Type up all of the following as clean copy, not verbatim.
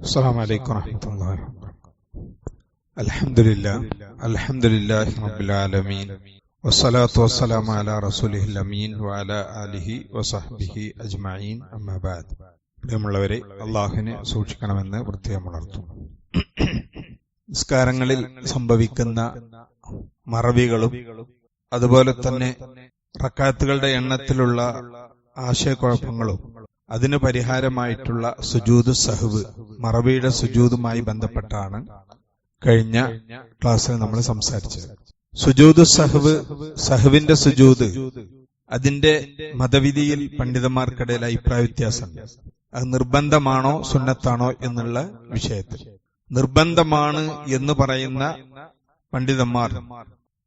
السلام عليكم ورحمة الله وبركاته. الحمد لله رب العالمين والصلاة والسلام على رسوله الأمين وعلى آله وصحبه أجمعين أما بعد. പ്രിയമുള്ളവരെ, അല്ലാഹുവിനെ സൂക്ഷിക്കണമെന്ന് പ്രത്യേകം ഉണർത്തുന്നു. നിസ്കാരങ്ങളിൽ സംഭവിക്കുന്ന മറവികളും അതുപോലെ തന്നെ റക്അത്തുകളുടെ എണ്ണത്തിലുള്ള ആശയക്കുഴപ്പങ്ങളും അതിന് പരിഹാരമായിട്ടുള്ള സുജൂദ് സഹ്വ്, മറവിയുടെ സുജൂദുമായി ബന്ധപ്പെട്ടാണ് കഴിഞ്ഞ ക്ലാസ്സിൽ നമ്മൾ സംസാരിച്ചത്. സുജൂദ് സഹ്വ്, സഹ്വിന്റെ സുജൂദ്, അതിന്റെ മതവിധിയിൽ പണ്ഡിതന്മാർക്കിടയിൽ അഭിപ്രായ വ്യത്യാസമുണ്ട്. അത് നിർബന്ധമാണോ സുന്നത്താണോ എന്നുള്ള വിഷയത്തിൽ. നിർബന്ധമാണ് എന്ന് പറയുന്ന പണ്ഡിതന്മാർ,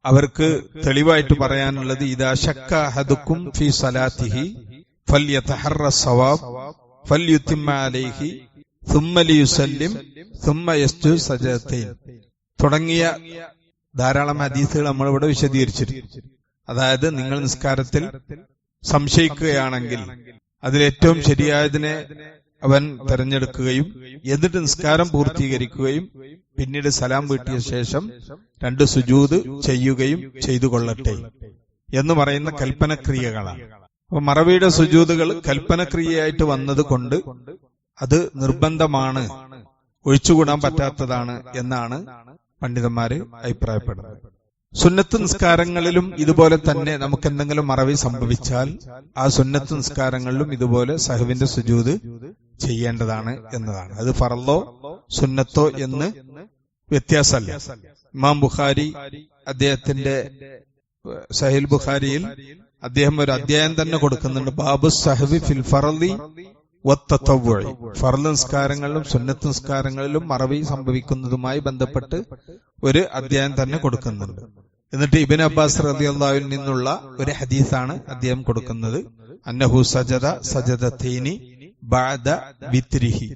അവർക്ക് തെളിവായിട്ട് പറയാനുള്ളത് ഇദാ ശക്ക അഹദുക്കും ഫീ സലാത്തിഹി ഫല്യതഹറ സവാബ് ഫല്യുതിമ്മ അലൈഹി സുമ്മ ലിയുസല്ലിം സുമ്മ യസ്ജുദ് സജദതൈൻ തുടങ്ങിയ ധാരാളം ഹദീസുകൾ നമ്മളിവിടെ വിശദീകരിച്ചിട്ടുണ്ട്. അതായത്, നിങ്ങൾ നിസ്കാരത്തിൽ സംശയിക്കുകയാണെങ്കിൽ അതിലേറ്റവും ശരിയായതിനെ അവൻ തെരഞ്ഞെടുക്കുകയും എന്നിട്ട് നിസ്കാരം പൂർത്തീകരിക്കുകയും പിന്നീട് സലാം വീട്ടിയ ശേഷം 2 സുജൂദ് ചെയ്യുകയും ചെയ്തു കൊള്ളട്ടെ എന്ന് പറയുന്ന കൽപ്പനക്രിയകളാണ്. അപ്പൊ മറവിയുടെ സുജൂദുകൾ കൽപ്പനക്രിയയായിട്ട് വന്നത് കൊണ്ട് അത് നിർബന്ധമാണ്, ഒഴിച്ചുകൂടാൻ പറ്റാത്തതാണ് എന്നാണ് പണ്ഡിതന്മാര് അഭിപ്രായപ്പെടുന്നത്. സുന്നത്ത് നിസ്കാരങ്ങളിലും ഇതുപോലെ തന്നെ നമുക്ക് എന്തെങ്കിലും മറവി സംഭവിച്ചാൽ ആ സുന്നത്ത് നിസ്കാരങ്ങളിലും ഇതുപോലെ സഹവിന്റെ സുജൂദ് ചെയ്യേണ്ടതാണ് എന്നതാണ്. അത് ഫർളോ സുന്നത്തോ എന്ന് വ്യത്യാസമല്ല. ഇമാം ബുഖാരി അദ്ദേഹത്തിന്റെ സഹീഹ് ബുഖാരിയിൽ അദ്ദേഹം ഒരു അധ്യായം തന്നെ കൊടുക്കുന്നുണ്ട്. ബാബു സഹവി ഫിൽ ഫർളി വത്തതവ്വുഇ, ഫർള് നിസ്കാരങ്ങളിലും സുന്നത്ത് നിസ്കാരങ്ങളിലും മറവി സംഭവിക്കുന്നതുമായി ബന്ധപ്പെട്ട് ഒരു അധ്യായം തന്നെ കൊടുക്കുന്നുണ്ട്. എന്നിട്ട് ഇബ്നു അബ്ബാസ് റളിയല്ലാഹു അൻഹു നിന്നുള്ള ഒരു ഹദീസാണ് അദ്ദേഹം കൊടുക്കുന്നത്. അന്നഹു സജദ സജദതൈനി ബഅദ വിത്രിഹി,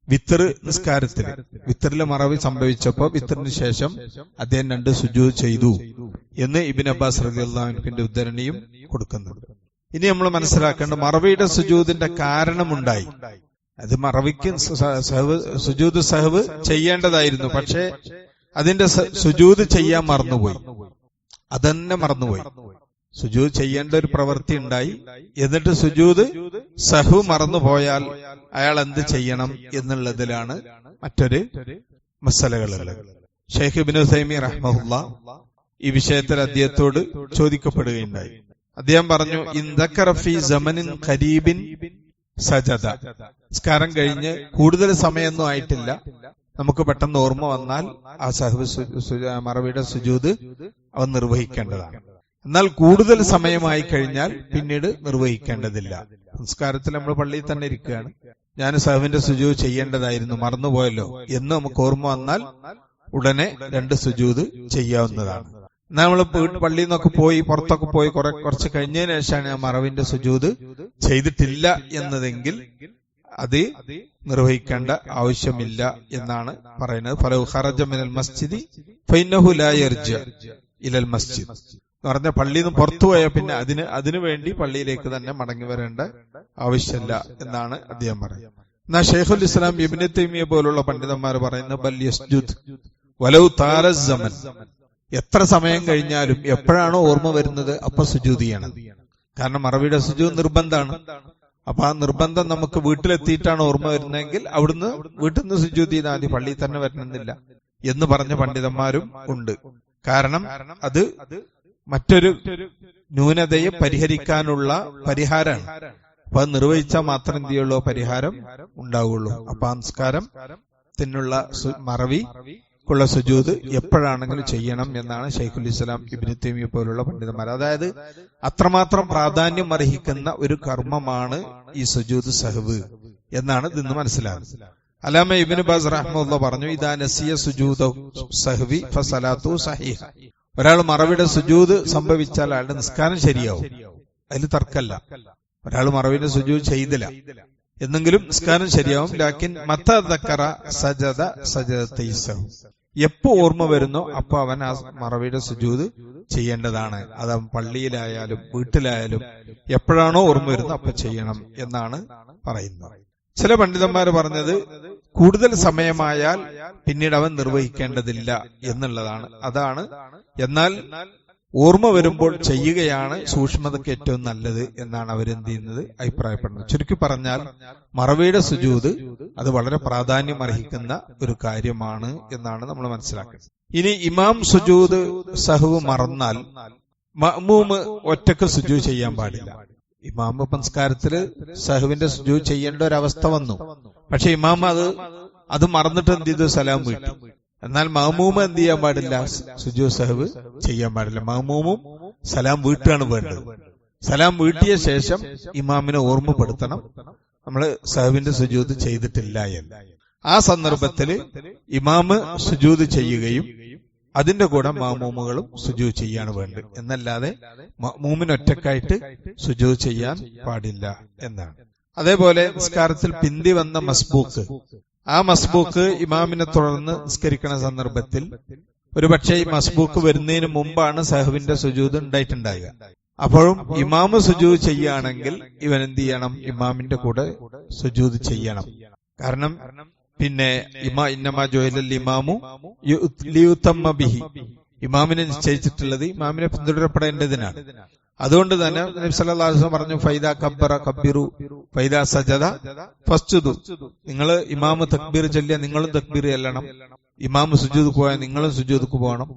വിത്ർ നിസ്കാരത്തിൽ, വിത്രിലെ മറവി സംഭവിച്ചപ്പോ വിത്രിന് ശേഷം അദ്ദേഹം 2 സുജൂദ് ചെയ്തു എന്ന് ഇബ്നു അബ്ബാസ് റളിയല്ലാഹു അൻഹുവിന്റെ ഉദ്ധരണിയും കൊടുക്കുന്നുണ്ട്. ഇനി നമ്മൾ മനസ്സിലാക്കേണ്ട, മറവിയുടെ സുജൂദിന്റെ കാരണമുണ്ടായി. അത് മറവിക്ക് സുജൂദ് സഹ്വ് ചെയ്യേണ്ടതായിരുന്നു, പക്ഷേ അതിന്റെ സുജൂദ് ചെയ്യാൻ മറന്നുപോയി. അതന്നെ മറന്നുപോയി. സുജൂദ് ചെയ്യേണ്ട ഒരു പ്രവൃത്തി ഉണ്ടായി, എന്നിട്ട് സുജൂദ് സഹ്വ് മറന്നുപോയാൽ അയാൾ എന്ത് ചെയ്യണം എന്നുള്ളതിലാണ് മറ്റൊരു മസലകളുള്ളത്. ഷെയ്ഖ് ഇബ്നു ഉസൈമീൻ റഹ്മഹുല്ലാഹ് ഈ വിഷയത്തിൽ അദ്ദേഹത്തോട് ചോദിക്കപ്പെടുകയുണ്ടായി. അദ്ദേഹം പറഞ്ഞു, ഇൻദക്കറ ഫീ സമനിൻ ഖരീബിൻ സജദ, നിസ്കാരം കഴിഞ്ഞ് കൂടുതൽ സമയമൊന്നും ആയിട്ടില്ല, നമുക്ക് പെട്ടെന്ന് ഓർമ്മ വന്നാൽ ആ സഹ്വ് മറവിയുടെ സുജൂദ് അവൻ നിർവഹിക്കേണ്ടതാണ്. എന്നാൽ കൂടുതൽ സമയമായി കഴിഞ്ഞാൽ പിന്നീട് നിർവഹിക്കേണ്ടതില്ല. സംസ്കാരത്തിൽ നമ്മൾ പള്ളിയിൽ തന്നെ ഇരിക്കുകയാണ്, ഞാൻ സഹ്വിന്റെ സുജൂദ് ചെയ്യേണ്ടതായിരുന്നു, മറന്നുപോയല്ലോ എന്ന് നമുക്ക് ഓർമ്മ വന്നാൽ ഉടനെ 2 സുജൂദ് ചെയ്യാവുന്നതാണ്. നമ്മൾ പള്ളിയിൽ നിന്നൊക്കെ പോയി പുറത്തൊക്കെ പോയി കുറച്ച് കഴിഞ്ഞതിന് ശേഷമാണ് ഞാൻ മറവിന്റെ സുജൂദ് ചെയ്തിട്ടില്ല എന്നതെങ്കിൽ അത് നിർവഹിക്കേണ്ട ആവശ്യമില്ല എന്നാണ് പറയുന്നത്. ഫലൗ ഖറജ മിനൽ മസ്ജിദി ഫഇന്നഹു ലാ യർജി ഇലൽ മസ്ജിദ് എന്ന് പറഞ്ഞ, പള്ളിയിൽ നിന്ന് പുറത്തു പോയാൽ പിന്നെ അതിനു വേണ്ടി പള്ളിയിലേക്ക് തന്നെ മടങ്ങി വരേണ്ട ആവശ്യമില്ല എന്നാണ് അദ്ദേഹം പറയുന്നത്. എന്നാൽ ഷെയ്ഖുൽ ഇസ്ലാം ഇബ്നു തൈമിയ്യ പോലുള്ള പണ്ഡിതന്മാർ പറയുന്നത് ബൽ യസ്ജുദ് വലൗ താല സമൻ, എത്ര സമയം കഴിഞ്ഞാലും എപ്പോഴാണോ ഓർമ്മ വരുന്നത് അപ്പൊ സുജൂദ് ചെയ്യണം. കാരണം മറവിയുടെ സുജൂദ് നിർബന്ധമാണ്. അപ്പൊ ആ നിർബന്ധം നമുക്ക് വീട്ടിലെത്തിയിട്ടാണ് ഓർമ്മ വരുന്നതെങ്കിൽ അവിടുന്ന് വീട്ടിൽ നിന്ന് സുജൂദ് ചെയ്താൽ മതി, പള്ളിയിൽ തന്നെ വരണമെന്നില്ല എന്ന് പറഞ്ഞ പണ്ഡിതന്മാരും ഉണ്ട്. കാരണം അത് മറ്റൊരു ന്യൂനതയെ പരിഹരിക്കാനുള്ള പരിഹാരമാണ്. അപ്പൊ അത് നിർവഹിച്ചാൽ മാത്രം എന്ത് ചെയ്യുള്ളൂ, പരിഹാരം ഉണ്ടാവുള്ളൂ. അപ്പൊ ആ നിസ്കാരത്തിനുള്ള മറവിക്കുള്ള സുജൂദ് എപ്പോഴാണെങ്കിലും ചെയ്യണം എന്നാണ് ഷെയ്ഖുൽ ഇസ്ലാം ഇബ്നു തൈമിയ്യ പോലുള്ള പണ്ഡിതന്മാർ. അതായത് അത്രമാത്രം പ്രാധാന്യം അർഹിക്കുന്ന ഒരു കർമ്മമാണ് ഈ സുജൂദ് സഹ്വ് എന്നാണ് ഇതിന്ന് മനസ്സിലാകുന്നത്. അല്ലാമ ഇബ്നു ബാസ് റഹ്മത്തുള്ളാഹി പറഞ്ഞു, ഇദാ നസിയ സുജൂദ സഹ്വി ഫസലാത്തു സഹീഹ, ഒരാൾ മറവിയുടെ സുജൂദ് സംഭവിച്ചാൽ അയാളുടെ നിസ്കാരം ശരിയാവും, അതിൽ തർക്കല്ല. ഒരാൾ മറവിന്റെ സുജൂദ് ചെയ്തില്ല എന്നെങ്കിലും നിസ്കാരം ശരിയാവും. ലാക്കിൻ മത്താ ദക്കറ സജദ സജദതൈ സഹ്വ്, എപ്പോ ഓർമ്മ വരുന്നോ അപ്പൊ അവൻ ആ മറവിയുടെ സുജൂദ് ചെയ്യേണ്ടതാണ്. അത് പള്ളിയിലായാലും വീട്ടിലായാലും എപ്പോഴാണോ ഓർമ്മ വരുന്നത് അപ്പൊ ചെയ്യണം എന്നാണ് പറയുന്നത്. ചില പണ്ഡിതന്മാർ പറഞ്ഞത് കൂടുതൽ സമയമായാൽ പിന്നീട് അവൻ നിർവഹിക്കേണ്ടതില്ല എന്നുള്ളതാണ്. അതാണ്. എന്നാൽ ഓർമ്മ വരുമ്പോൾ ചെയ്യുകയാണ് സൂക്ഷ്മതയ്ക്ക് ഏറ്റവും നല്ലത് എന്നാണ് അവരെന്ത് ചെയ്യുന്നത്, അഭിപ്രായപ്പെടുന്നത്. ചുരുക്കി പറഞ്ഞാൽ മറവിയുടെ സുജൂദ് അത് വളരെ പ്രാധാന്യം അർഹിക്കുന്ന ഒരു കാര്യമാണ് എന്നാണ് നമ്മൾ മനസ്സിലാക്കുന്നത്. ഇനി ഇമാം സുജൂദ് സഹ്വ് മറന്നാൽ മഅ്മൂമ് ഒറ്റക്ക് സുജൂദ് ചെയ്യാൻ പാടില്ല. ഇമാം സംസ്കാരത്തില് സഹ്വിന്റെ സുജൂദ് ചെയ്യേണ്ട ഒരവസ്ഥ വന്നു. പക്ഷെ ഇമാം അത് മറന്നിട്ട് എന്ത് ചെയ്തു, സലാം വീട്ടി. എന്നാൽ മഅ്മൂമ് എന്ത് ചെയ്യാൻ പാടില്ല, സുജൂദ് സഹ്വ് ചെയ്യാൻ പാടില്ല. മഅ്മൂമും സലാം വീട്ടുകയാണ് വേണ്ടത്. സലാം വീട്ടിയ ശേഷം ഇമാമിനെ ഓർമ്മപ്പെടുത്തണം നമ്മള് സഹ്വിന്റെ സുജൂദ് ചെയ്തിട്ടില്ല എന്ന്. ആ സന്ദർഭത്തില് ഇമാമ് സുജൂദ് ചെയ്യുകയും അതിന്റെ കൂടെ മഅ്മൂമുകളും സുജൂദ് ചെയ്യാണ് വേണ്ടത്. എന്നല്ലാതെ മഅ്മൂമിനൊറ്റക്കായിട്ട് സുജൂദ് ചെയ്യാൻ പാടില്ല എന്നാണ്. അതേപോലെ നിസ്കാരത്തിൽ പിന്തി വന്ന മസ്ബൂക്ക്, ആ മസ്ബൂക്ക് ഇമാമിനെ തുടർന്ന് നിസ്കരിക്കുന്ന സന്ദർഭത്തിൽ ഒരുപക്ഷെ ഈ മസ്ബൂക്ക് വരുന്നതിന് മുമ്പാണ് സഹ്വിന്റെ സുജൂദ് ഉണ്ടായിട്ടുണ്ടാകുക. അപ്പോഴും ഇമാമ് സുജൂദ് ചെയ്യുകയാണെങ്കിൽ ഇവൻ എന്ത് ചെയ്യണം, ഇമാമിന്റെ കൂടെ സുജൂദ് ചെയ്യണം. കാരണം പിന്നെ ഇന്നമാ ജുഇലൽ ഇമാമു ലിയുതമ്മ ബിഹി, ഇമാമിനെ നിശ്ചയിച്ചിട്ടുള്ളത് ഇമാമിനെ പിന്തുടരപ്പെടേണ്ടതിനാണ്. അതുകൊണ്ട് തന്നെ നബി സല്ലല്ലാഹു അലൈഹി വസല്ലം പറഞ്ഞു, ഫൈദാ കബ്ബറ കബ്ബിറു ഫൈദാ സജദ ഫസ്ജുദു. നിങ്ങൾ ഇമാമ് തക്ബീർ ചൊല്ലിയ നിങ്ങളും തക്ബീർ ചെല്ലണം, ഇമാമ് സുജൂദ് പോയാൽ നിങ്ങളും സുജൂദ്ക്ക് പോകണം.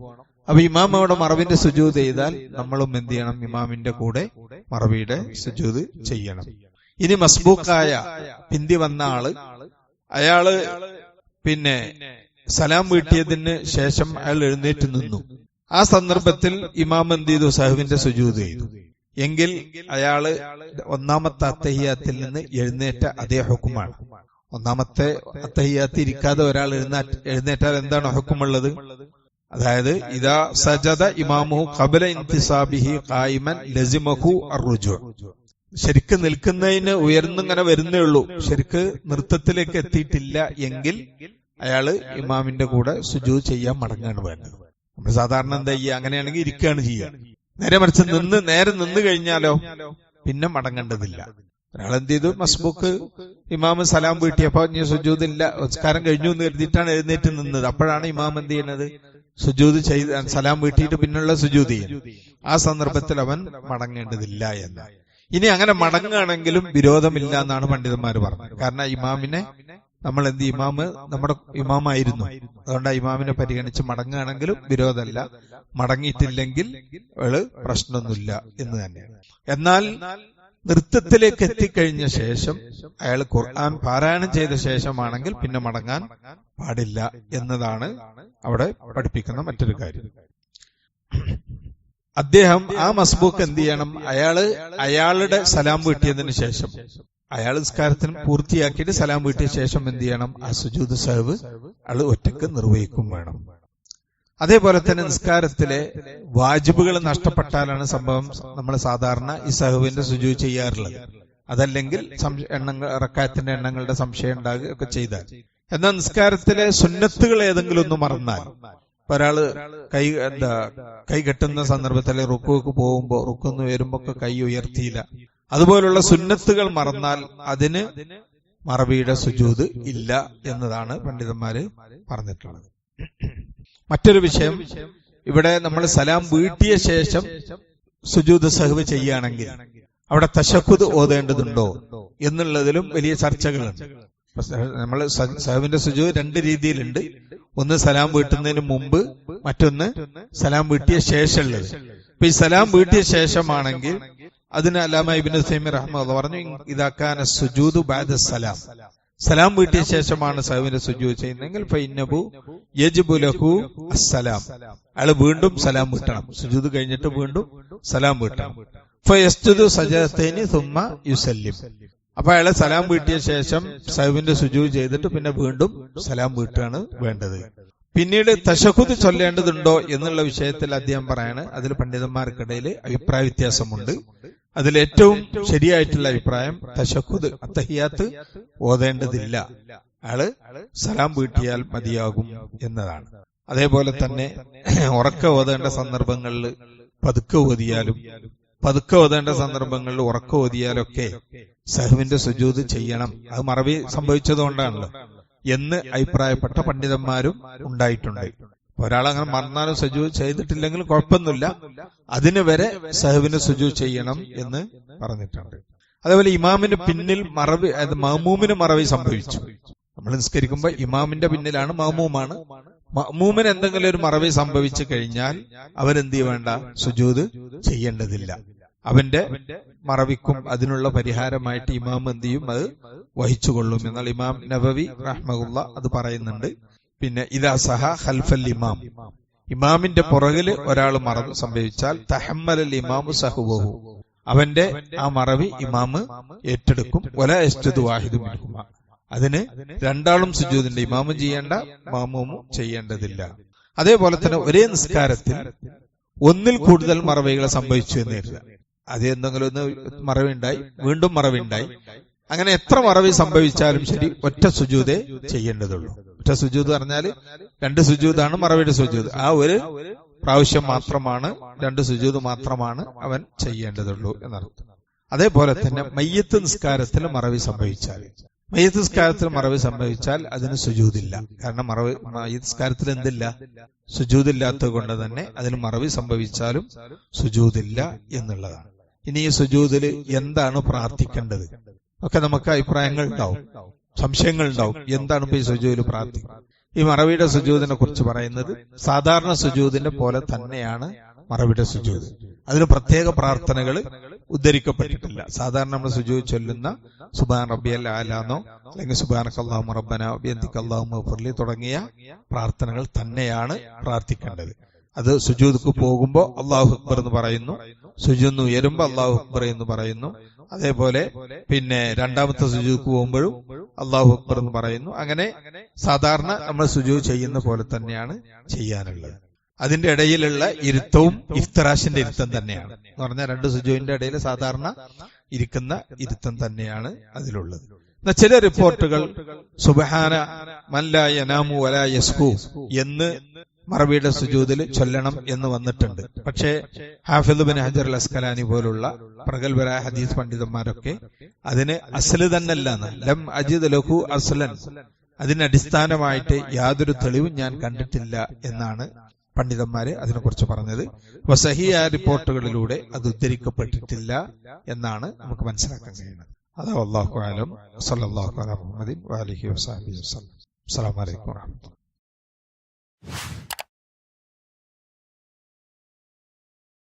അപ്പൊ ഇമാം അവിടെ മറവിന്റെ സുജൂദ് ചെയ്താൽ നമ്മളും എന്ത് ചെയ്യണം, ഇമാമിന്റെ കൂടെ മറവിയുടെ സുജൂദ് ചെയ്യണം. ഇനി മസ്ബൂക്കായ പിന്തി വന്ന അയാള് പിന്നെ സലാം വീട്ടിയതിന് ശേഷം അയാൾ എഴുന്നേറ്റ് നിന്നു. ആ സന്ദർഭത്തിൽ ഇമാം എന്ത് ചെയ്തു, സഹ്വിന്റെ സുജൂദ് ചെയ്തു. എങ്കിൽ അയാള് ഒന്നാമത്തെ അത്തഹിയ്യാത്തിൽ നിന്ന് എഴുന്നേറ്റ അതേ ഹുക്കുമാണ്. ഒന്നാമത്തെ അത്തഹിയ്യാത്തിൽ ഇരിക്കാതെ ഒരാൾ എഴുന്നേറ്റാൽ എന്താണ് ഹുക്കുമുള്ളത്? അതായത് ഇദാ സജദ ഇമാമുഹു ഖബല ഇന്തിസാബിഹി ഖായിമൻ ലസിമഹു അർറുജു. ശരിക്ക് നിൽക്കുന്നതിന് ഉയർന്നിങ്ങനെ വരുന്നേ ഉള്ളൂ, ശരിക്ക് നൃത്തത്തിലേക്ക് എത്തിയിട്ടില്ല എങ്കിൽ അയാള് ഇമാമിന്റെ കൂടെ സുജൂദ് ചെയ്യാൻ മടങ്ങാണ് വേണ്ടത്. നമ്മൾ സാധാരണ എന്താ ചെയ്യുക, അങ്ങനെയാണെങ്കിൽ ഇരിക്കുകയാണ് ചെയ്യുക. നേരെ മറിച്ച് നേരെ നിന്ന് കഴിഞ്ഞാലോ പിന്നെ മടങ്ങേണ്ടതില്ല. ഒരാളെന്ത് ചെയ്തു, മസ്ബൂക്ക് ഇമാമ് സലാം വീട്ടിയപ്പോ ഇനി സുജൂദ് ഇല്ല, സംസ്കാരം കഴിഞ്ഞു എന്ന് കരുതിയിട്ടാണ് എഴുന്നേറ്റ് നിന്നത്. അപ്പോഴാണ് ഇമാം എന്ത് ചെയ്യുന്നത്, സുജൂദ് ചെയ്ത് സലാം വീട്ടിയിട്ട് പിന്നുള്ള സുജൂദ് ചെയ്യും. ആ സന്ദർഭത്തിൽ അവൻ മടങ്ങേണ്ടതില്ല എന്ന്. ഇനി അങ്ങനെ മടങ്ങുകയാണെങ്കിലും വിരോധമില്ല എന്നാണ് പണ്ഡിതന്മാർ പറഞ്ഞത്. കാരണം ഇമാമിനെ നമ്മൾ എന്ത്, ഇമാമ് നമ്മുടെ ഇമാമായിരുന്നു, അതുകൊണ്ട് ഇമാമിനെ പരിഗണിച്ച് മടങ്ങുകയാണെങ്കിലും വിരോധമല്ല. മടങ്ങിയിട്ടില്ലെങ്കിൽ പ്രശ്നമൊന്നുമില്ല എന്ന് തന്നെയാണ്. എന്നാൽ നൃത്തത്തിലേക്ക് എത്തിക്കഴിഞ്ഞ ശേഷം അയാൾ ഖുർആൻ പാരായണം ചെയ്ത ശേഷമാണെങ്കിൽ പിന്നെ മടങ്ങാൻ പാടില്ല എന്നതാണ് അവിടെ പഠിപ്പിക്കുന്ന മറ്റൊരു കാര്യം. അദ്ദേഹം ആ മസ്ബൂക്ക് എന്ത് ചെയ്യണം, അയാളുടെ സലാം വീട്ടിയതിനു ശേഷം അയാൾ നിസ്കാരത്തിന് പൂർത്തിയാക്കിയിട്ട് സലാം വീട്ടിയ ശേഷം എന്ത് ചെയ്യണം, ആ സുജൂദ് സഹ്വ് അയാൾ ഒറ്റക്ക് നിർവഹിക്കും വേണം. അതേപോലെ തന്നെ നിസ്കാരത്തിലെ വാജിബുകൾ നഷ്ടപ്പെട്ടാലാണ് സംഭവം നമ്മൾ സാധാരണ ഈ സഹ്വിന്റെ സുജൂദ് ചെയ്യാറുള്ളത്. അതല്ലെങ്കിൽ റക്അത്തിന്റെ എണ്ണങ്ങളുടെ സംശയം ഉണ്ടാകുക ഒക്കെ ചെയ്താൽ. എന്നാൽ നിസ്കാരത്തിലെ സുന്നത്തുകൾ ഏതെങ്കിലും ഒന്ന് മറന്നാൽ, ഒരാള് കൈ കെട്ടുന്ന സന്ദർഭത്തിൽ റുക്കുക്ക് പോകുമ്പോ റുക്കുന്ന് വരുമ്പോ ഒക്കെ കൈ ഉയർത്തിയില്ല, അതുപോലുള്ള സുന്നത്തുകൾ മറന്നാൽ അതിന് മറവിയുടെ സുജൂദ് ഇല്ല എന്നതാണ് പണ്ഡിതന്മാര് പറഞ്ഞിട്ടുള്ളത്. മറ്റൊരു വിഷയം, ഇവിടെ നമ്മൾ സലാം വീട്ടിയ ശേഷം സുജൂദ് സഹ്വ് ചെയ്യുകയാണെങ്കിൽ അവിടെ തശഹ്ഹുദ് ഓതേണ്ടതുണ്ടോ എന്നുള്ളതിലും വലിയ ചർച്ചകളുണ്ട്. നമ്മൾ സഹ്വിന്റെ സുജൂദ് രണ്ട് രീതിയിലുണ്ട്. ഒന്ന് സലാം വീട്ടുന്നതിന് മുമ്പ്, മറ്റൊന്ന് സലാം വീട്ടിയ ശേഷമുള്ളത്. ഇപ്പൊ ഈ സലാം വീട്ടിയ ശേഷമാണെങ്കിൽ അതിന് അല്ലാമ ഇബ്നു തൈമിയ്യ റഹ്മത്തുള്ളാഹി പറഞ്ഞു, ഇദാ കാന സുജൂദു ബഅദ സലാം, സലാം വീട്ടിയ ശേഷമാണ് സഹ്വിന്റെ സുജൂദ് ചെയ്യുന്നതെങ്കിൽ ഫഇന്നഹു യജിബു ലഹു അസ്സലാം, അയാൾ വീണ്ടും സലാം വീട്ടണം. സുജൂദ് കഴിഞ്ഞിട്ട് വീണ്ടും സലാം വീട്ടണം. ഫയസ്ജുദു സജദതൈനി സുമ്മ യുസല്ലിം, അപ്പൊ അയാളെ സലാം വീട്ടിയ ശേഷം സഹ്വിന്റെ സുജൂദ് ചെയ്തിട്ട് പിന്നെ വീണ്ടും സലാം വീട്ടുകയാണ് വേണ്ടത്. പിന്നീട് തശഹ്ഹുദ് ചൊല്ലേണ്ടതുണ്ടോ എന്നുള്ള വിഷയത്തിൽ അദ്ദേഹം പറയാണ്, അതിൽ പണ്ഡിതന്മാർക്കിടയിൽ അഭിപ്രായ വ്യത്യാസമുണ്ട്. അതിലേറ്റവും ശരിയായിട്ടുള്ള അഭിപ്രായം തശഹ്ഹുദ് അത്തഹിയാത്ത് ഓതേണ്ടതില്ല, അയാള് സലാം വീട്ടിയാൽ മതിയാകും എന്നതാണ്. അതേപോലെ തന്നെ ഉറക്ക ഓതേണ്ട സന്ദർഭങ്ങളിൽ പതുക്കെ ഓതിയാലും പതുക്കെ ഓതേണ്ട സന്ദർഭങ്ങളിൽ ഉറക്ക ഓതിയാലൊക്കെ സഹ്വിന്റെ സുജൂദ് ചെയ്യണം. അത് മറവി സംഭവിച്ചതുകൊണ്ടാണല്ലോ. എന്ന് അഭിപ്രായപ്പെട്ട പണ്ഡിതന്മാരും ഉണ്ടായിട്ടുണ്ട്. ഒരാൾ അങ്ങനെ മറന്നാലും സുജൂദ് ചെയ്തിട്ടില്ലെങ്കിലും കുഴപ്പമൊന്നുമില്ല, അതിന് വരെ സഹവിന് സുജൂദ് ചെയ്യണം എന്ന് പറഞ്ഞിട്ടുണ്ട്. അതേപോലെ ഇമാമിന് പിന്നിൽ മറവി, മഅ്മൂമിന് മറവി സംഭവിച്ചു. നമ്മൾ നിസ്കരിക്കുമ്പോൾ ഇമാമിന്റെ പിന്നിലാണ്, മഅ്മൂമാണ്. മഅ്മൂമിന് എന്തെങ്കിലും ഒരു മറവി സംഭവിച്ചു കഴിഞ്ഞാൽ അവരെന്ത് വേണ്ട, സുജൂദ് ചെയ്യേണ്ടതില്ല. അവന്റെ മറവിക്കും അതിനുള്ള പരിഹാരമായിട്ട് ഇമാം എന്ത് ചെയ്യും, അത് വഹിച്ചുകൊള്ളും എന്നാൽ ഇമാം നബവി റഹ്മഹുള്ള അത് പറയുന്നുണ്ട്. പിന്നെ ഇദാ സഹ ഖൽഫൽ ഇമാം, ഇമാമിന്റെ പുറകില് ഒരാൾ മറവ് സംഭവിച്ചാൽ തഹമ്മലൽ ഇമാമു സഹുവഹു, അവന്റെ ആ മറവി ഇമാമ് ഏറ്റെടുക്കും. വലാ യസ്ജുദു വാഹിദു മിൻഹുമാ, അതിന് രണ്ടാളും സുജൂദിന്റെ, ഇമാമും ചെയ്യേണ്ട മാമൂമും ചെയ്യേണ്ടതില്ല. അതേപോലെ തന്നെ ഒരേ നിസ്കാരത്തിൽ ഒന്നിൽ കൂടുതൽ മറവികൾ സംഭവിച്ചു എന്ന് കരുതുക. അത് എന്തെങ്കിലും ഒന്ന് മറവിണ്ടായി, വീണ്ടും മറവിണ്ടായി, അങ്ങനെ എത്ര മറവി സംഭവിച്ചാലും ശരി ഒറ്റ സുജൂദേ ചെയ്യേണ്ടതുള്ളൂ. ഒറ്റ സുജൂദ് പറഞ്ഞാൽ 2 സുജൂദാണ് മറവിയുടെ സുജൂദ്. ആ ഒരു പ്രാവശ്യം മാത്രമാണ്, 2 സുജൂദ് മാത്രമാണ് അവൻ ചെയ്യേണ്ടതുള്ളൂ എന്നർത്ഥം. അതേപോലെ തന്നെ മയ്യത്ത് നിസ്കാരത്തിൽ മറവി സംഭവിച്ചാൽ, മയ്യത്ത് നിസ്കാരത്തിൽ മറവി സംഭവിച്ചാൽ അതിന് സുജൂദില്ല. കാരണം മയ്യത്ത് നിസ്കാരത്തിൽ എന്തില്ല, സുജൂദില്ലാത്തത് കൊണ്ട് തന്നെ അതിന് മറവി സംഭവിച്ചാലും സുജൂദില്ല എന്നുള്ളതാണ്. ഇനി ഈ സുജൂദില് എന്താണ് പ്രാർത്ഥിക്കേണ്ടത് ഒക്കെ നമുക്ക് അഭിപ്രായങ്ങൾ ഉണ്ടാവും, സംശയങ്ങൾ ഉണ്ടാവും. എന്താണ് ഇപ്പൊ ഈ സുജൂദിൽ പ്രാർത്ഥിക്കുന്നത്? ഈ മറവിയുടെ സുജൂദിനെ കുറിച്ച് പറയുന്നത് സാധാരണ സുജൂദിന്റെ പോലെ തന്നെയാണ് മറവിയുടെ സുജൂദ്. അതിന് പ്രത്യേക പ്രാർത്ഥനകൾ ഉദ്ധരിക്കപ്പെട്ടിട്ടില്ല. സാധാരണ നമ്മൾ സുജൂദ് ചൊല്ലുന്ന സുബ്ഹാന റബ്ബിയൽ അഅലാന്നോ അല്ലെങ്കിൽ സുബ്ഹാനകല്ലാഹുമ്മ റബ്ബനാ വബിഹംദിക അല്ലാഹുമ്മ ഗ്ഫിർലി തുടങ്ങിയ പ്രാർത്ഥനകൾ തന്നെയാണ് പ്രാർത്ഥിക്കേണ്ടത്. അത് സുജൂദ്ക്ക് പോകുമ്പോ അല്ലാഹു അക്ബർ എന്ന് പറയുന്നു, സുജൂദിന് ഉയരുമ്പോ അല്ലാഹു അക്ബർ എന്ന് പറയുന്നു. അതേപോലെ പിന്നെ രണ്ടാമത്തെ സുജൂദ്ക്ക് പോകുമ്പോഴും അല്ലാഹു അക്ബർ എന്ന് പറയുന്നു. അങ്ങനെ സാധാരണ നമ്മൾ സുജൂദ് ചെയ്യുന്ന പോലെ തന്നെയാണ് ചെയ്യാനുള്ളത്. അതിന്റെ ഇടയിലുള്ള ഇരുത്തവും ഇഫ്തിറാഷിന്റെ ഇരുത്തം തന്നെയാണ്. എന്ന് പറഞ്ഞാൽ 2 സുജൂദിന്റെ ഇടയിൽ സാധാരണ ഇരിക്കുന്ന ഇരുത്തം തന്നെയാണ് അതിലുള്ളത്. എന്നാൽ ചില റിപ്പോർട്ടുകൾ സുബ്ഹാന മൻ ലാ യനാമു വലാ യസ്ഹു എന്ന് മറവിയുടെ സുജൂദിൽ ചൊല്ലണം എന്ന് വന്നിട്ടുണ്ട്. പക്ഷേ ഹാഫിദ് ഇബ്നു ഹജർ അൽ അസ്കലാനി പോലുള്ള പ്രഗൽഭരായ ഹദീസ് പണ്ഡിതന്മാരൊക്കെ അതിന് അസ്ല് തന്നെയല്ലാന്ന്, ലം അജിദ് ലഹു അസ്ലൻ, അതിന് അടിസ്ഥാനമായിട്ട് യാതൊരു തെളിവും ഞാൻ കണ്ടിട്ടില്ല എന്നാണ് പണ്ഡിതന്മാര് അതിനെക്കുറിച്ച് പറഞ്ഞത്. സഹിഹായ റിപ്പോർട്ടുകളിലൂടെ അത് ഉദ്ധരിക്കപ്പെട്ടിട്ടില്ല എന്നാണ് നമുക്ക് മനസ്സിലാക്കാൻ കഴിയുന്നത്. അതാ വല്ലാഹു അഅലം. സല്ലല്ലാഹു അലൈഹി മുഹമ്മദിൻ വഅലിഹി വസഹബിഹി വസല്ലം. അസ്സലാമു അലൈക്കും വറഹ്മത്തുള്ളാഹി.